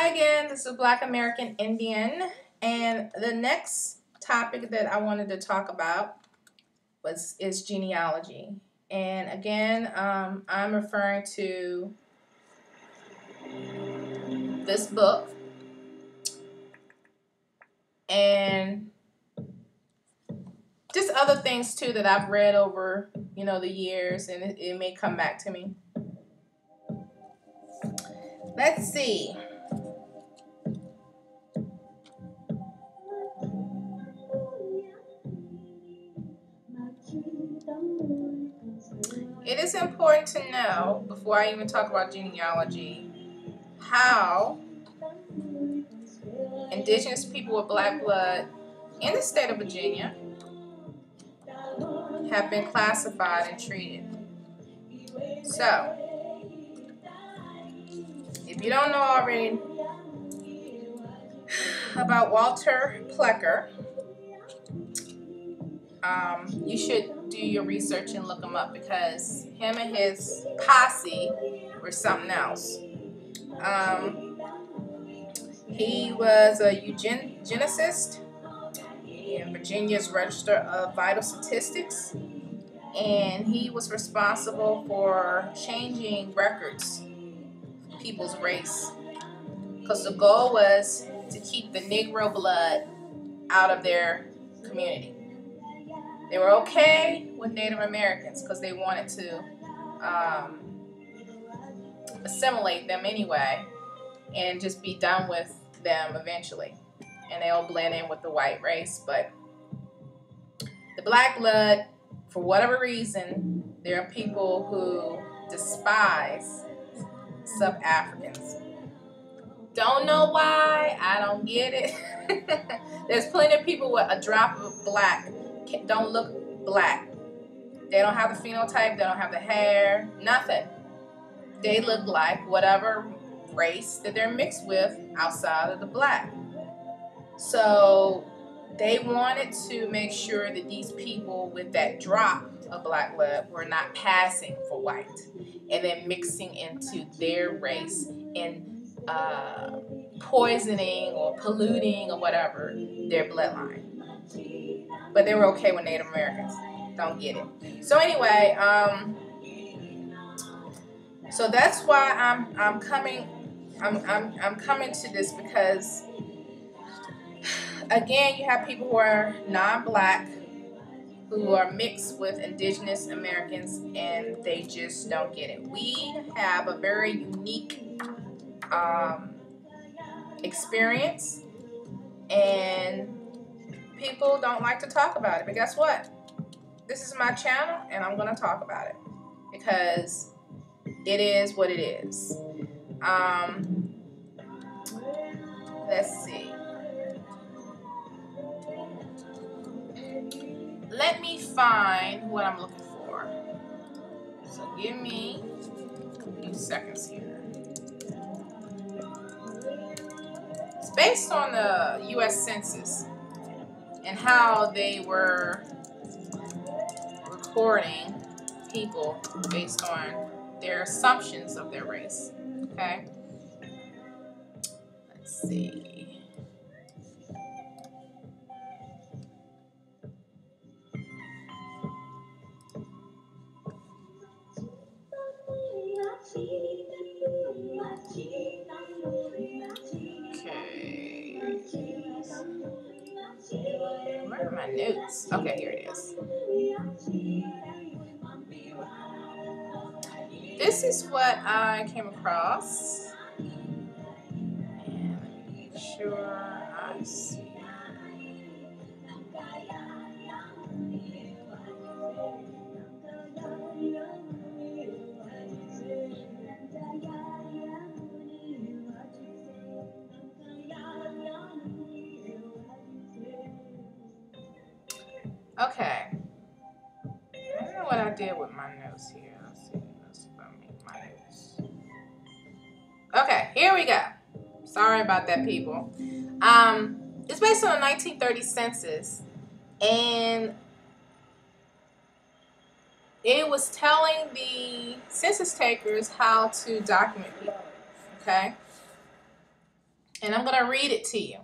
Hi again, this is Black American Indian, and the next topic that I wanted to talk about is genealogy. And again, I'm referring to this book and just other things too that I've read over, the years, and it may come back to me. Let's see. It is important to know, before I even talk about genealogy, how indigenous people with black blood in the state of Virginia have been classified and treated. So, if you don't know already about Walter Plecker, you should do your research and look him up, because him and his posse were something else. He was a eugenicist in Virginia's Register of Vital Statistics, and he was responsible for changing records of people's race, because the goal was to keep the Negro blood out of their community. They were okay with Native Americans because they wanted to assimilate them anyway and just be done with them eventually, and they'll blend in with the white race. But the black blood, for whatever reason, there are people who despise sub-Africans. Don't know why, I don't get it. There's plenty of people with a drop of black don't look black. They don't have the phenotype, they don't have the hair, nothing. They look like whatever race that they're mixed with outside of the black. So they wanted to make sure that these people with that drop of black blood were not passing for white and then mixing into their race and poisoning or polluting or whatever their bloodline. But they were okay with Native Americans. Don't get it. So anyway, so that's why I'm coming to this, because again, you have people who are non-black who are mixed with indigenous Americans, and they just don't get it. We have a very unique experience, and people don't like to talk about it. But guess what? This is my channel, and I'm going to talk about it because it is what it is. Let's see. Let me find what I'm looking for. So give me a few seconds here. It's based on the U.S. Census and how they were recording people based on their assumptions of their race. Okay? Let's see. Okay. Where are my notes? Okay, here it is. This is what I came across. And let me make sure I see. Okay. I don't know what I did with my notes here. Let's see. Let's make my notes. Okay, here we go. Sorry about that, people. It's based on the 1930 census, and it was telling the census takers how to document people. Okay. And I'm going to read it to you.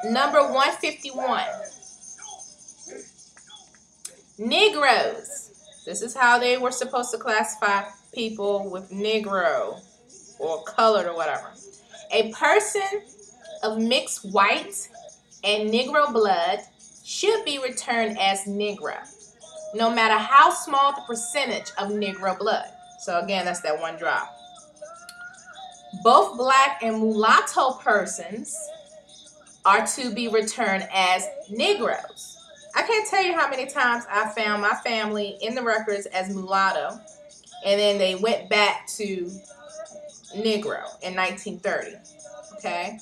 Number 151. Negroes. This is how they were supposed to classify people with Negro or colored or whatever. A person of mixed white and Negro blood should be returned as Negro, no matter how small the percentage of Negro blood. So again, that's that one drop. Both black and mulatto persons are to be returned as Negroes. I can't tell you how many times I found my family in the records as mulatto, and then they went back to Negro in 1930. Okay,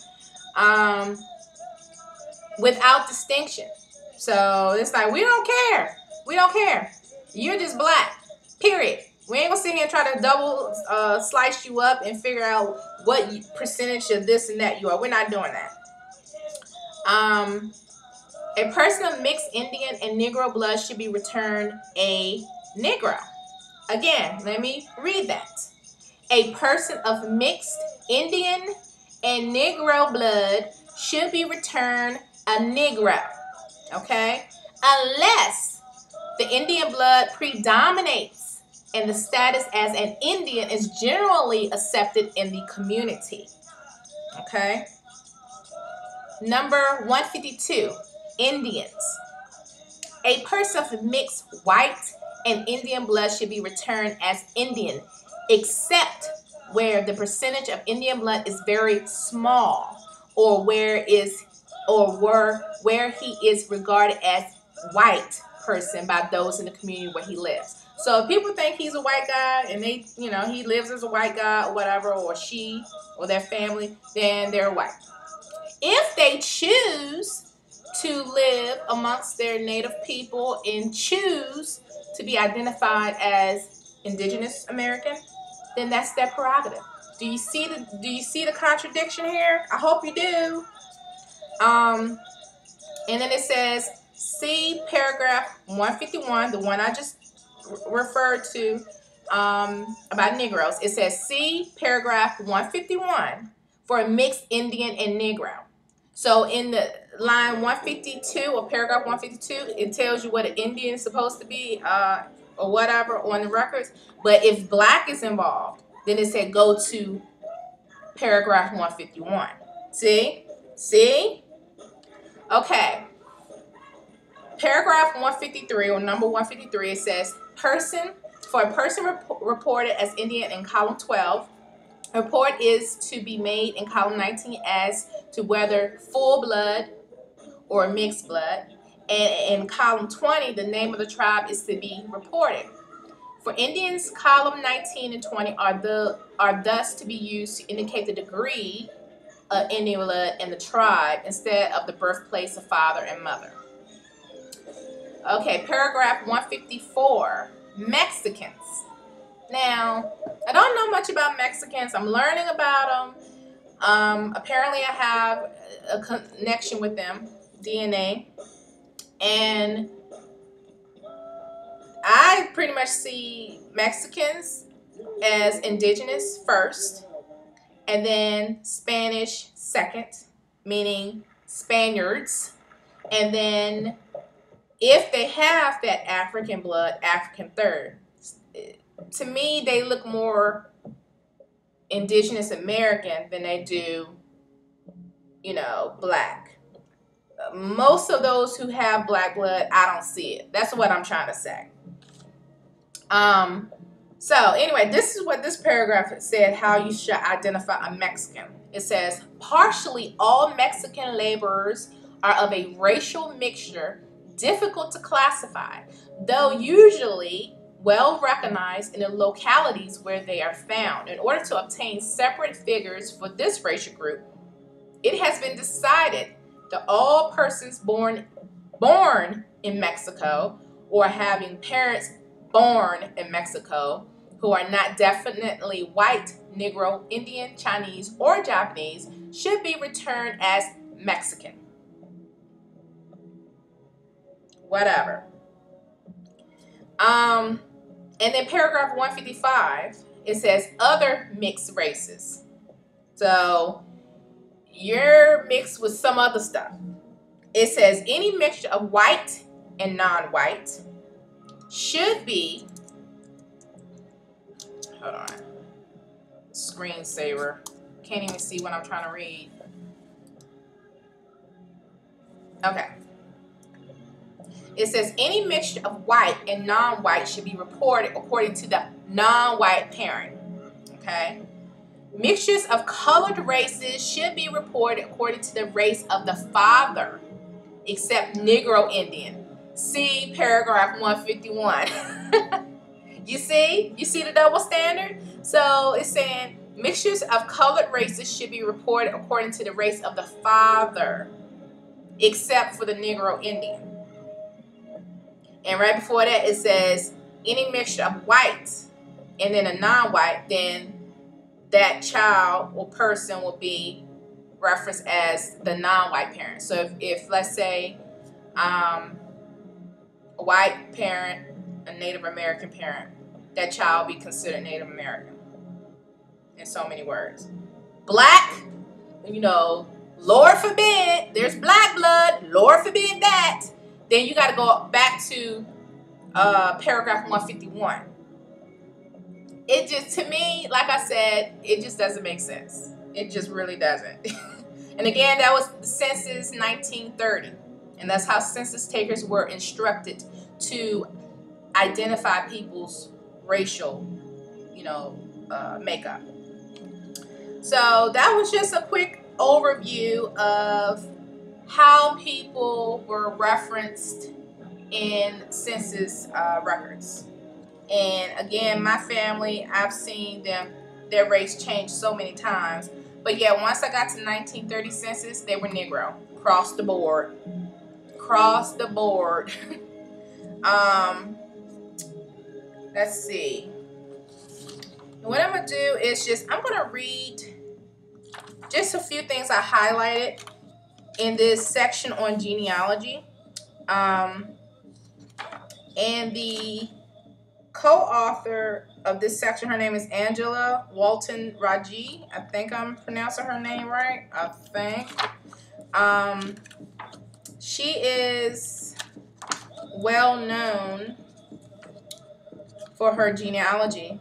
without distinction. So it's like, we don't care. We don't care. You're just black. Period. We ain't gonna sit here and try to double slice you up and figure out what percentage of this and that you are. We're not doing that. A person of mixed Indian and Negro blood should be returned a Negro. Again, let me read that. A person of mixed Indian and Negro blood should be returned a Negro. Okay? Unless the Indian blood predominates and the status as an Indian is generally accepted in the community. Okay? Number 152, Indians. A person of mixed white and Indian blood should be returned as Indian, except where the percentage of Indian blood is very small, or where he is regarded as white person by those in the community where he lives. So if people think he's a white guy and they, he lives as a white guy or whatever, or she or their family, then they're white. If they choose to live amongst their native people and choose to be identified as indigenous American, then that's their prerogative. Do you see the contradiction here? I hope you do. And then it says, see paragraph 151, the one I just referred to about Negroes. It says, see paragraph 151 for mixed Indian and Negro. So in the line 152 or paragraph 152, it tells you what an Indian is supposed to be or whatever on the records. But if black is involved, then it said go to paragraph 151. See? See? Okay. Paragraph 153 or number 153, it says for a person reported as Indian in column 12, a report is to be made in column 19 as to whether full blood or mixed blood. And in column 20, the name of the tribe is to be reported. For Indians, column 19 and 20 are thus to be used to indicate the degree of Indian blood in the tribe instead of the birthplace of father and mother. Okay, paragraph 154, Mexicans. Now, I don't know much about Mexicans. I'm learning about them. Apparently, I have a connection with them, DNA. And I pretty much see Mexicans as indigenous first, and then Spanish second, meaning Spaniards. And then if they have that African blood, African third. To me, they look more indigenous American than they do, black. Most of those who have black blood, I don't see it. That's what I'm trying to say. So anyway, this is what this paragraph said, how you should identify a Mexican. It says, partially all Mexican laborers are of a racial mixture difficult to classify, though usually well recognized in the localities where they are found. In order to obtain separate figures for this racial group, it has been decided that all persons born in Mexico or having parents born in Mexico who are not definitely white, Negro, Indian, Chinese, or Japanese should be returned as Mexican. Whatever. And then paragraph 155, it says other mixed races. So you're mixed with some other stuff. It says any mixture of white and non-white should be, hold on, screensaver. Can't even see what I'm trying to read. Okay. It says any mixture of white and non-white should be reported according to the non-white parent. Okay. Mixtures of colored races should be reported according to the race of the father, except Negro Indian. See paragraph 151. You see the double standard? So it's saying mixtures of colored races should be reported according to the race of the father, except for the Negro Indian. And right before that, it says any mixture of white and then a non-white, then that child or person will be referenced as the non-white parent. So if let's say a white parent, a Native American parent, that child will be considered Native American in so many words. Black, Lord forbid, there's black blood, Lord forbid that. Then you got to go back to paragraph 151. It just, to me, like I said, it just doesn't make sense. It just really doesn't. And again, that was the census 1930. And that's how census takers were instructed to identify people's racial, makeup. So that was just a quick overview of how people were referenced in census records. And again, my family, I've seen their race change so many times. But yeah, once I got to 1930 census, they were Negro. Across the board. Across the board. Let's see. What I'm going to do is I'm going to read just a few things I highlighted in this section on genealogy. And the co-author of this section, her name is Angela Walton Raji. I think I'm pronouncing her name right. I think. She is well known for her genealogy,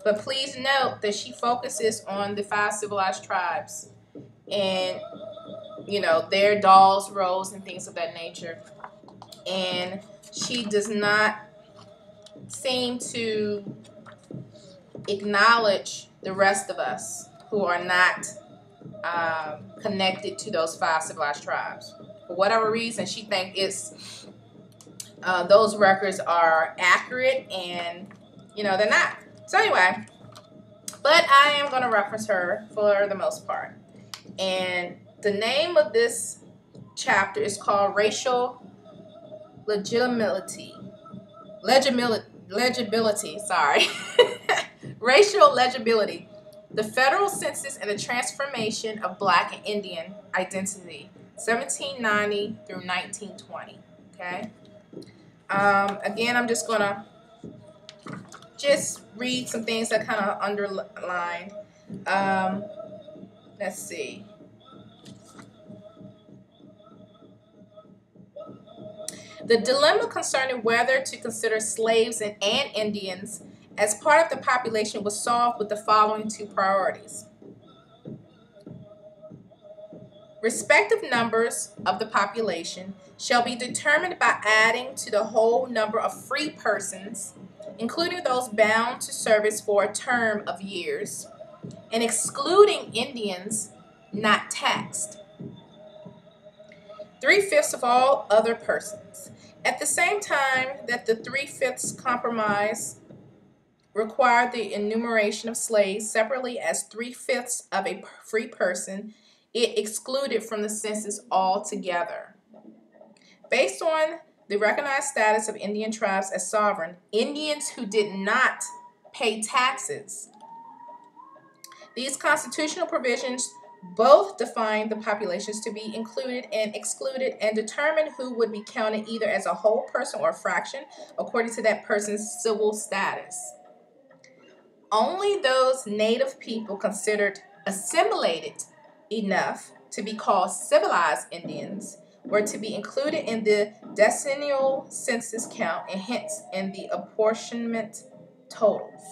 but please note that she focuses on the 5 civilized tribes and, their dolls, roles, and things of that nature. And she does not seem to acknowledge the rest of us who are not connected to those 5 civilized tribes. For whatever reason, she thinks those records are accurate, and they're not. So anyway, but I am going to reference her for the most part. And the name of this chapter is called Racial Legibility. Sorry. Racial legibility. The federal census and the transformation of Black and Indian identity, 1790 through 1920. Okay. Again, I'm just gonna read some things that kind of underline. Let's see. The dilemma concerning whether to consider slaves and Indians as part of the population was solved with the following 2 priorities. Respective numbers of the population shall be determined by adding to the whole number of free persons, including those bound to service for a term of years, and excluding Indians not taxed. 3/5 of all other persons. At the same time that the 3/5 compromise required the enumeration of slaves separately as 3/5 of a free person, it excluded from the census altogether. Based on the recognized status of Indian tribes as sovereign, Indians who did not pay taxes. These constitutional provisions both define the populations to be included and excluded and determine who would be counted either as a whole person or a fraction according to that person's civil status. only those native people considered assimilated enough to be called civilized Indians were to be included in the decennial census count and hence in the apportionment totals.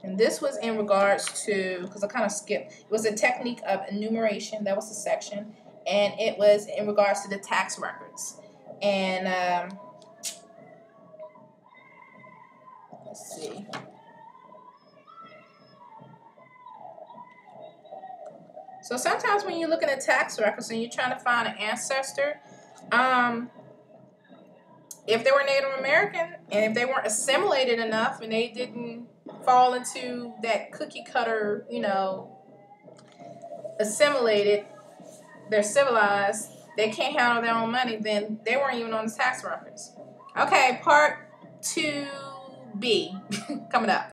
And this was in regards to, because I kind of skipped, it was a technique of enumeration, that was the section, and it was in regards to the tax records. And let's see. So sometimes when you're looking at tax records and you're trying to find an ancestor, if they were Native American and if they weren't assimilated enough and they didn't fall into that cookie cutter, assimilated, they're civilized, they can't handle their own money, then they weren't even on the tax records. Okay, part 2B coming up.